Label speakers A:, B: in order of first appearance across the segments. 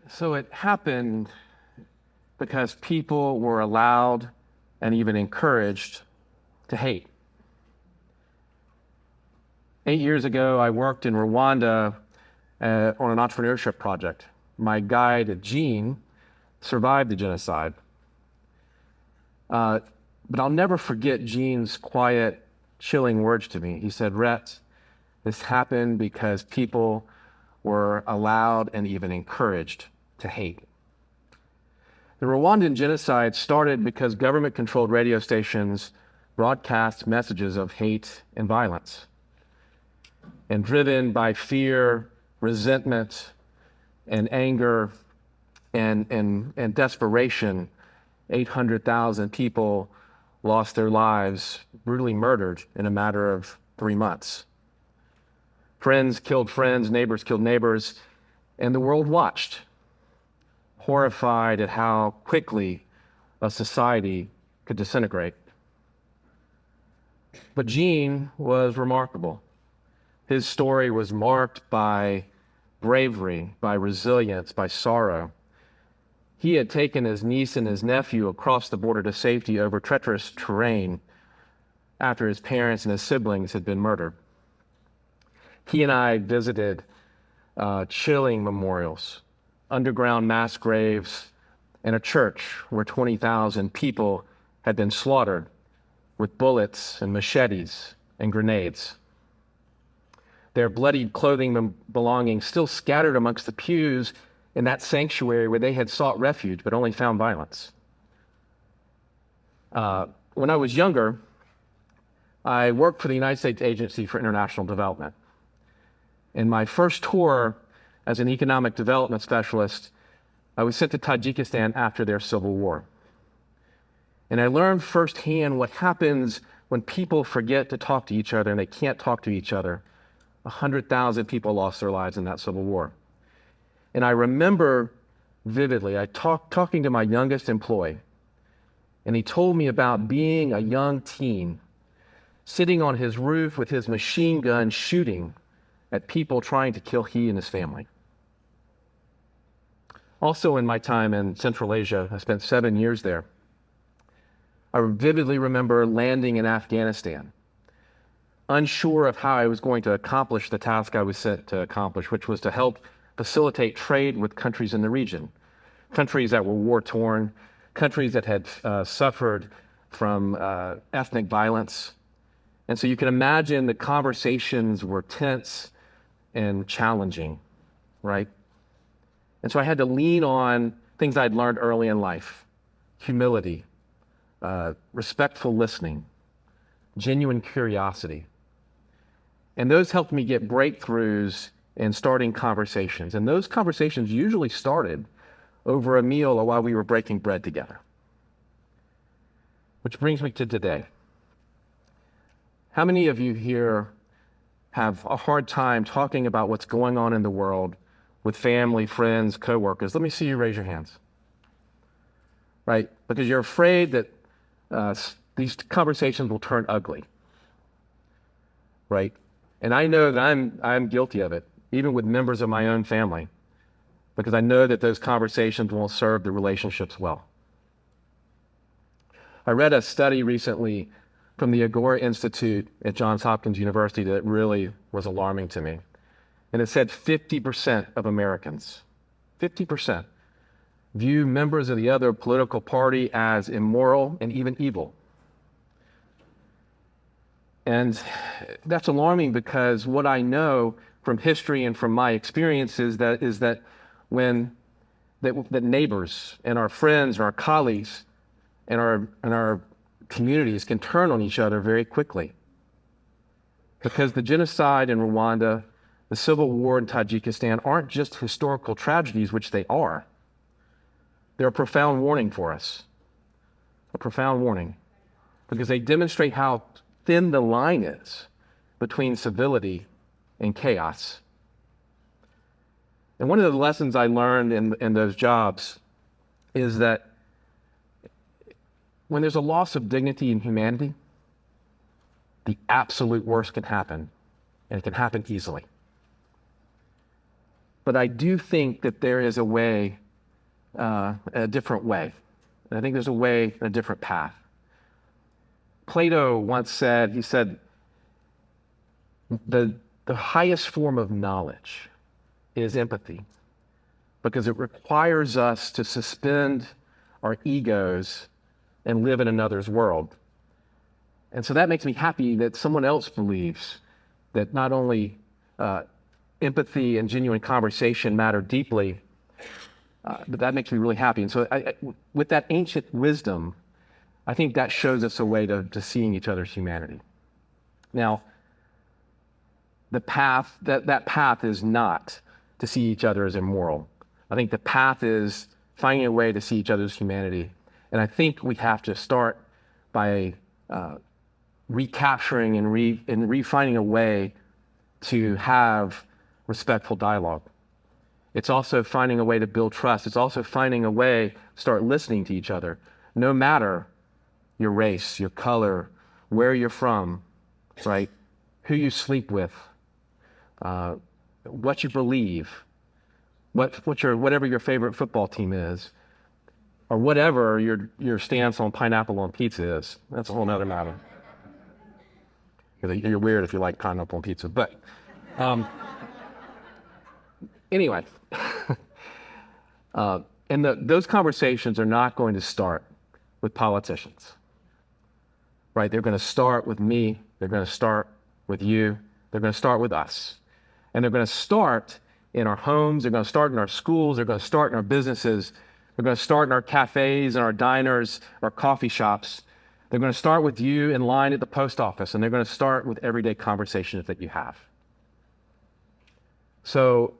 A: So it happened because people were allowed and even encouraged to hate. 8 years ago, I worked in Rwanda on an entrepreneurship project. My guide, Gene, survived the genocide. But I'll never forget Gene's quiet, chilling words to me. He said, "Rhett, this happened because people were allowed and even encouraged to hate." The Rwandan genocide started because government-controlled radio stations broadcast messages of hate and violence. And driven by fear, resentment, and anger, and desperation, 800,000 people lost their lives, brutally murdered in a matter of 3 months. Friends killed friends, neighbors killed neighbors, and the world watched, horrified at how quickly a society could disintegrate. But Gene was remarkable. His story was marked by bravery, by resilience, by sorrow. He had taken his niece and his nephew across the border to safety over treacherous terrain after his parents and his siblings had been murdered. He and I visited chilling memorials, underground mass graves, and a church where 20,000 people had been slaughtered with bullets and machetes and grenades. Their bloodied clothing and belongings still scattered amongst the pews in that sanctuary where they had sought refuge but only found violence. When I was younger, I worked for the United States Agency for International Development. In my first tour as an economic development specialist, I was sent to Tajikistan after their civil war. And I learned firsthand what happens when people forget to talk to each other and they can't talk to each other. 100,000 people lost their lives in that civil war. And I remember vividly, talking to my youngest employee, and he told me about being a young teen, sitting on his roof with his machine gun shooting at people trying to kill he and his family. Also in my time in Central Asia, I spent 7 years there. I vividly remember landing in Afghanistan, unsure of how I was going to accomplish the task I was sent to accomplish, which was to help facilitate trade with countries in the region, countries that were war-torn, countries that had suffered from ethnic violence. And so you can imagine the conversations were tense and challenging, right? And so I had to lean on things I'd learned early in life: humility, respectful listening, genuine curiosity. And those helped me get breakthroughs in starting conversations. And those conversations usually started over a meal or while we were breaking bread together. Which brings me to today. How many of you here have a hard time talking about what's going on in the world with family, friends, coworkers? Let me see you raise your hands. Right? Because you're afraid that these conversations will turn ugly. Right? And I know that I'm guilty of it, even with members of my own family, because I know that those conversations won't serve the relationships well. I read a study recently from the Agora Institute at Johns Hopkins University that really was alarming to me. And it said 50% of Americans, 50%, view members of the other political party as immoral and even evil. And that's alarming because what I know from history and from my experience is that neighbors and our friends and our colleagues and our communities can turn on each other very quickly. Because the genocide in Rwanda, the civil war in Tajikistan aren't just historical tragedies, which they are. They're a profound warning for us. A profound warning. Because they demonstrate how thin the line is between civility and chaos. And one of the lessons I learned in those jobs is that when there's a loss of dignity and humanity, the absolute worst can happen, and it can happen easily. But I do think that there is a way, a different way. And I think there's a way, a different path. Plato once said, he said, the highest form of knowledge is empathy, because it requires us to suspend our egos and live in another's world. And so that makes me happy that someone else believes that not only empathy and genuine conversation matter deeply, but that makes me really happy. And so with that ancient wisdom, I think that shows us a way to seeing each other's humanity. Now, the path, that path is not to see each other as immoral. I think the path is finding a way to see each other's humanity. And I think we have to start by recapturing and refinding a way to have respectful dialogue. It's also finding a way to build trust. It's also finding a way to start listening to each other, no matter your race, your color, where you're from, right? Who you sleep with, what you believe, whatever your favorite football team is, or whatever your stance on pineapple on pizza is. That's a whole nother matter. You're weird if you like pineapple on pizza, but anyway. And those conversations are not going to start with politicians, right? They're going to start with me. They're going to start with you. They're going to start with us. And they're going to start in our homes. They're going to start in our schools. They're going to start in our businesses. They're going to start in our cafes and our diners, our coffee shops. They're going to start with you in line at the post office, and they're going to start with everyday conversations that you have. So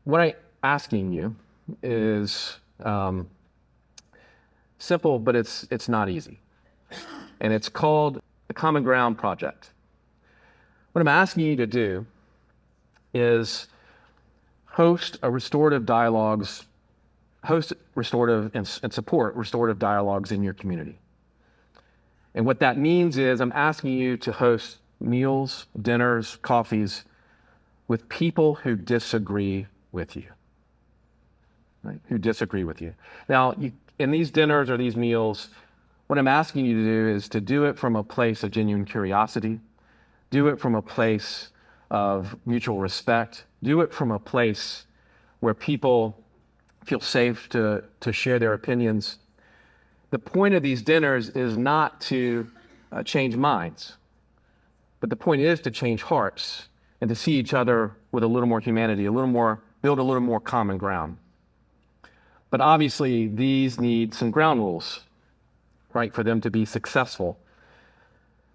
A: what I'm asking you is simple, but it's not easy. And it's called the Common Ground Project. What I'm asking you to do is host restorative dialogues and support restorative dialogues in your community. And what that means is I'm asking you to host meals, dinners, coffees with people who disagree with you, right? Who disagree with you. Now, in these dinners or these meals, what I'm asking you to do is to do it from a place of genuine curiosity, do it from a place of mutual respect, do it from a place where people feel safe to share their opinions. The point of these dinners is not to change minds, but the point is to change hearts and to see each other with a little more humanity, build a little more common ground. But obviously, these need some ground rules, right, for them to be successful.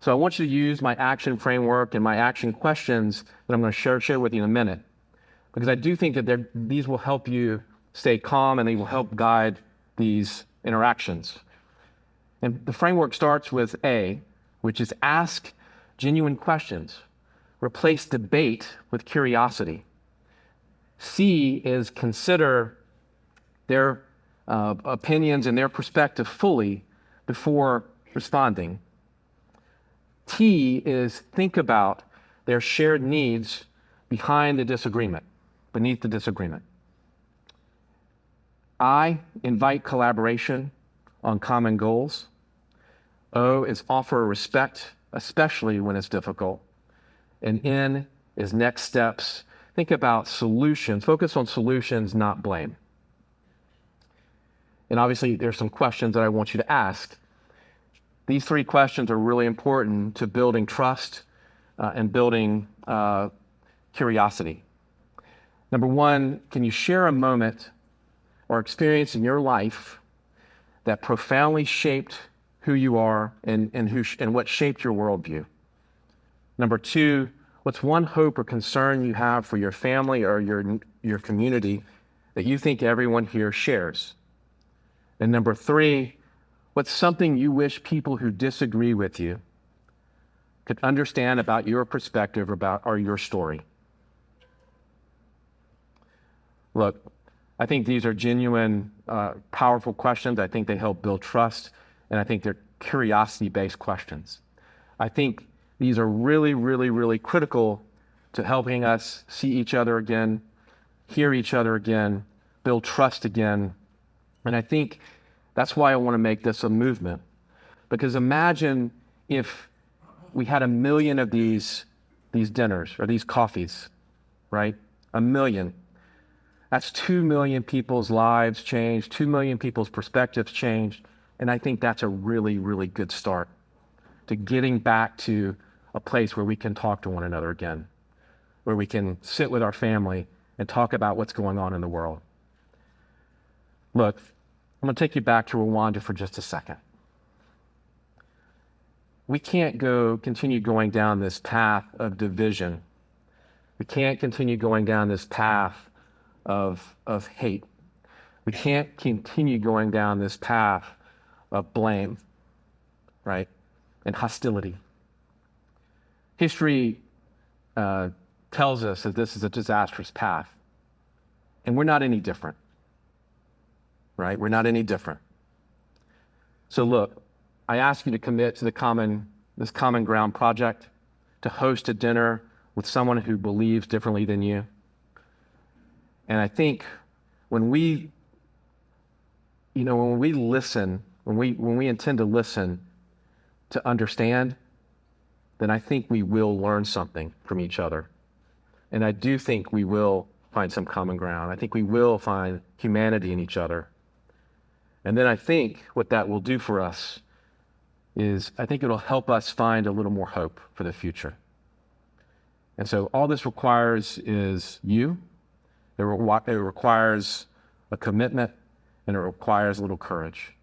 A: So I want you to use my action framework and my action questions that I'm going to share with you in a minute, because I do think that these will help you stay calm and they will help guide these interactions. And the framework starts with A, which is ask genuine questions. Replace debate with curiosity. C is consider their opinions and their perspective fully before responding. T is think about their shared needs beneath the disagreement. I, invite collaboration on common goals. O is offer respect, especially when it's difficult. And N is next steps. Think about solutions. Focus on solutions, not blame. And obviously, there's some questions that I want you to ask. These three questions are really important to building trust and building curiosity. Number one, can you share a moment or experience in your life that profoundly shaped who you are and what shaped your worldview? Number two, what's one hope or concern you have for your family or your community that you think everyone here shares? And number three, what's something you wish people who disagree with you could understand about your perspective or your story? Look, I think these are genuine, powerful questions. I think they help build trust, and I think they're curiosity-based questions. I think these are really, really, really critical to helping us see each other again, hear each other again, build trust again. And I think that's why I want to make this a movement. Because imagine if we had 1 million of these dinners or these coffees, right? 1 million. That's 2 million people's lives changed, 2 million people's perspectives changed. And I think that's a really, really good start to getting back to a place where we can talk to one another again, where we can sit with our family and talk about what's going on in the world. Look, I'm going to take you back to Rwanda for just a second. We can't continue going down this path of division. We can't continue going down this path of hate. We can't continue going down this path of blame, right? And hostility. History tells us that this is a disastrous path. And we're not any different, right? We're not any different. So look, I ask you to commit to this Common Ground project, to host a dinner with someone who believes differently than you. And I think when we listen, when we intend to listen to understand, then I think we will learn something from each other. And I do think we will find some common ground. I think we will find humanity in each other. And then I think what that will do for us is I think it'll help us find a little more hope for the future. And so all this requires is you. It requires a commitment, and it requires a little courage.